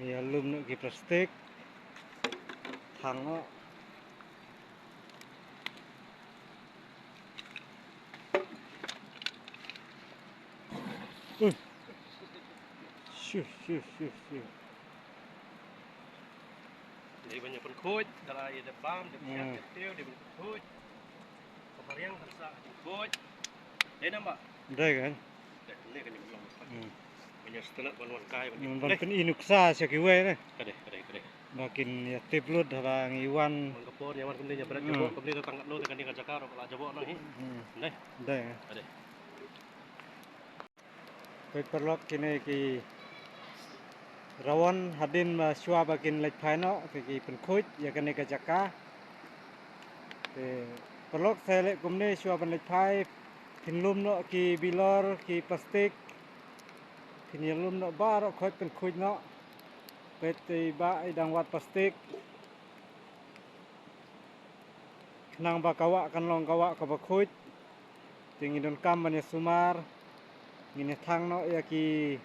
Ya lum nak gi plastik thang nó. Shuh. Jadi banyak penkut, kalau ada pam, ada minyak kecil, dia penkut. Kemarin terasa penkut. Ini nampak. Đây kan. Ini kan yang belum. Banyak setengah ban kai. Ban pen inuksa sia ki we ne. Kade. Makin ya tiplut habang iwan. Mangkapor yang kemudian ya berat jebok, kemudian tangkap lo dengan dia jakar kalau jebok no hi. Deh. Kade. Perlok kini ki rawan hadin ma shua bakin lek phano ki penkut ya kene ka jaka. Perlok sele kumne shua ban lek phai pinlum no ki bilor ki plastik pinilum no bar khoi penkut no peti ba idang wat plastik nang ba kawa kan long kawa ka bakhut tingin kam ban sumar ngine thang no ya ki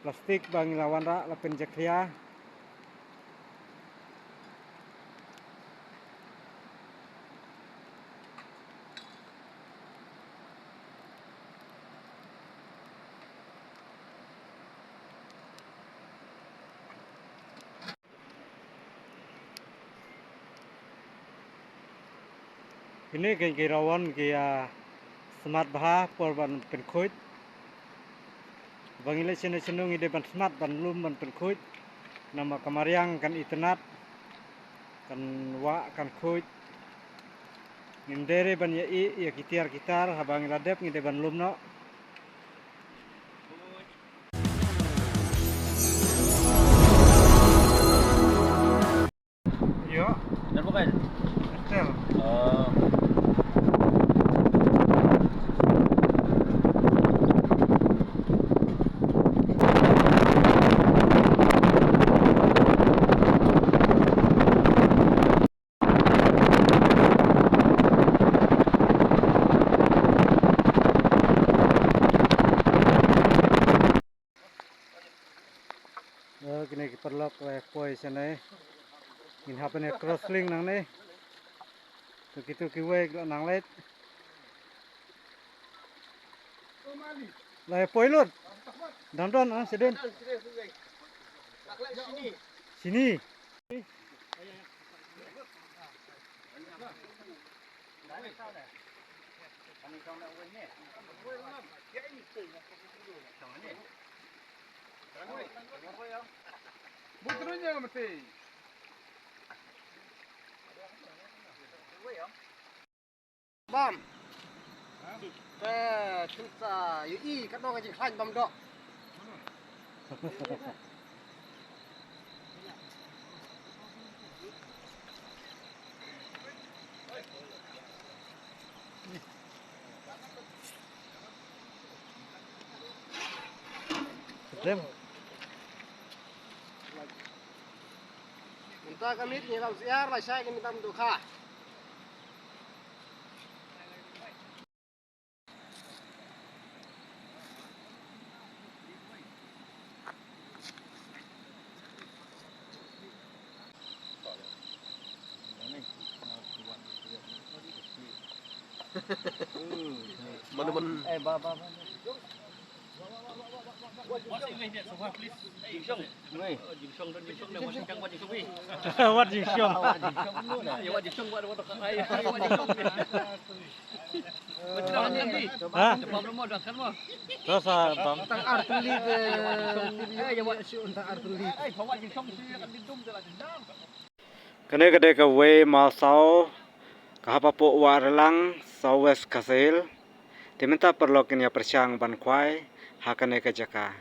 plastik bang lawan ra la pen jakria. Ini ke rawan ke smart bah porban penkut. Bang ile cenung ide ban smart ban lum ban penkut. Nama kamariang kan internet kan wa kan kut. Ngindere ban ya kitar habang ladep ngide ban lum no. Yo, Dan bukan. betul. Kini perlok koi sana in happen crosslink nang ne begitu kiwe nang let lah poi lut don sedun sini Butuhnya mesti. Bam. Cinta UI kan dong aja bam dok. Dem Minta kami ni lam siar lah saya minta untuk kah. Mana-mana. Baba. What English dia? Sofa please. Jing Song. Jing Song dan Jing Song dan Washing Kang Washing Sofi. wat jing syong Ya Washing Song buat waktu ai Washing Song. Betul kan ni? ha Cepat belum dah kan mah. terus bam Tang artuli ke. Ya buat si untuk artuli. Bawa Jing Song sini akan didum telah dendam. kene kade ka we ma sau kahapa po warlang sau west kasil diminta perlokin ya persyang ban kwai hakane ka jaka.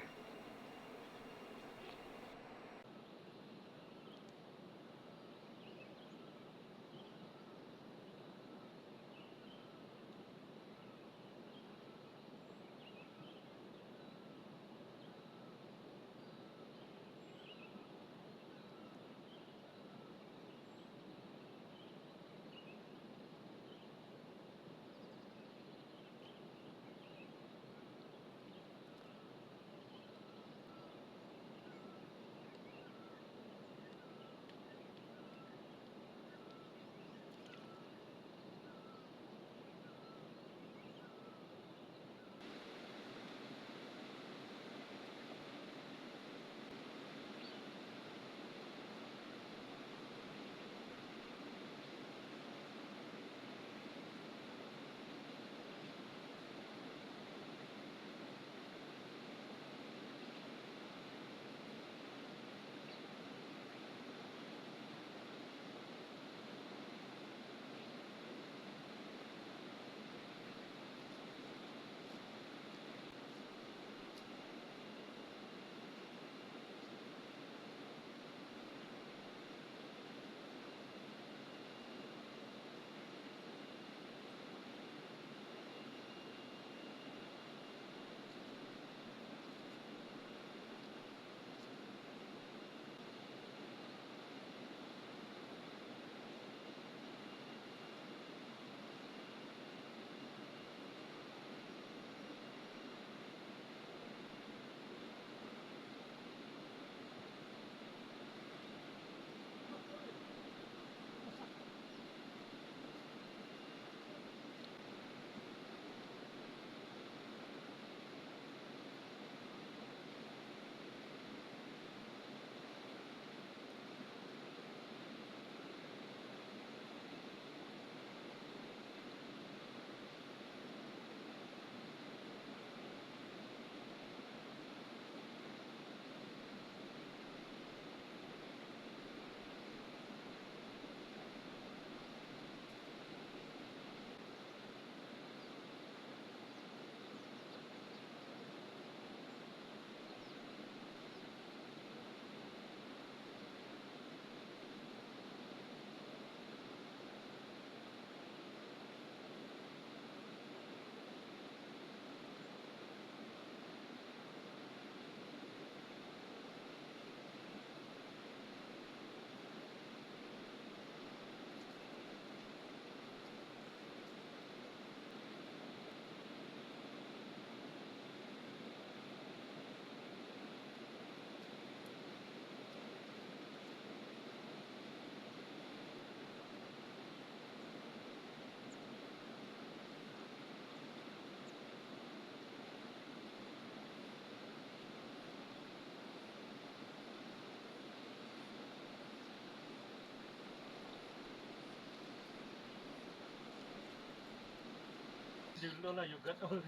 dulu lah juga tuh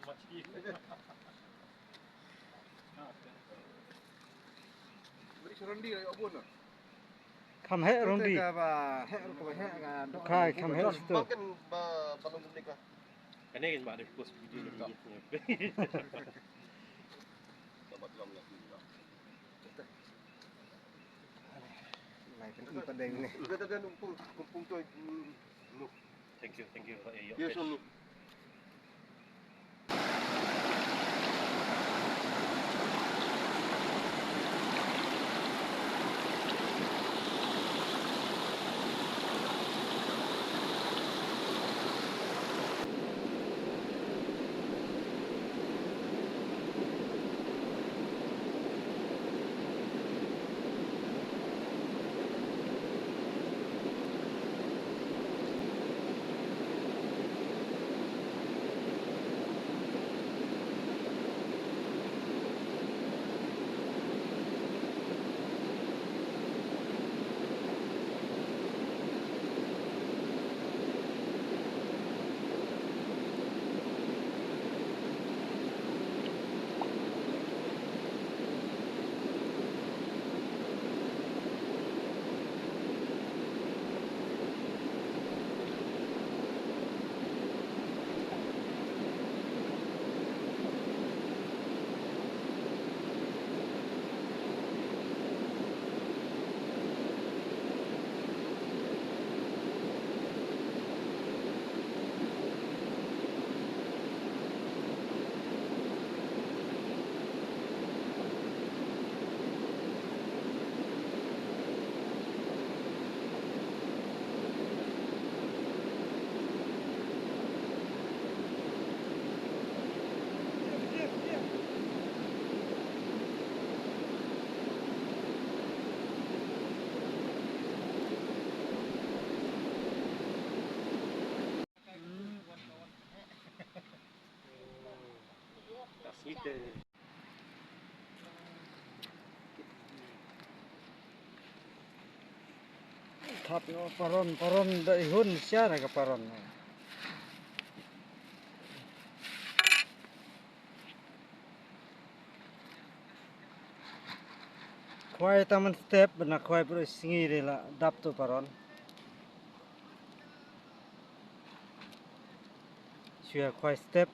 masih. Beri serendi ayo bun. Kham he rondi. Ka ba he ko ba he ka. Khai kham he sto. Makan balong nikah. Kan ini mbak ada post video lagi. Dapat lam lagi. Mai kan i pandai ni. Udah ada kumpul tu. Thank you Pak Iyo. Yes, on. Kita Thap no paron da ihun sia na ka paron. Khwai taman step na khwai pro singi re la dap to paron. Sia khwai step.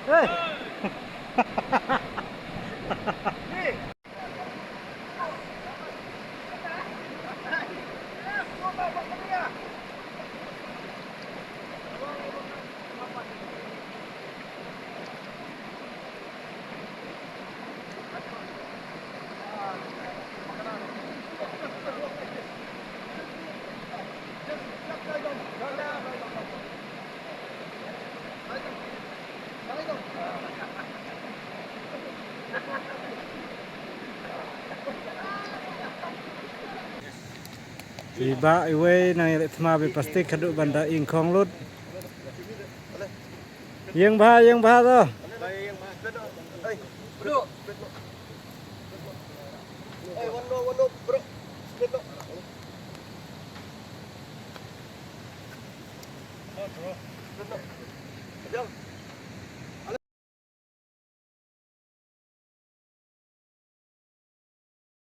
Hey. Iba iwe nang irit semabi pasti kaduk banda ingkong lut. Yang bah tu. Bro. Wano, bro. Split up. Split up. Ajal.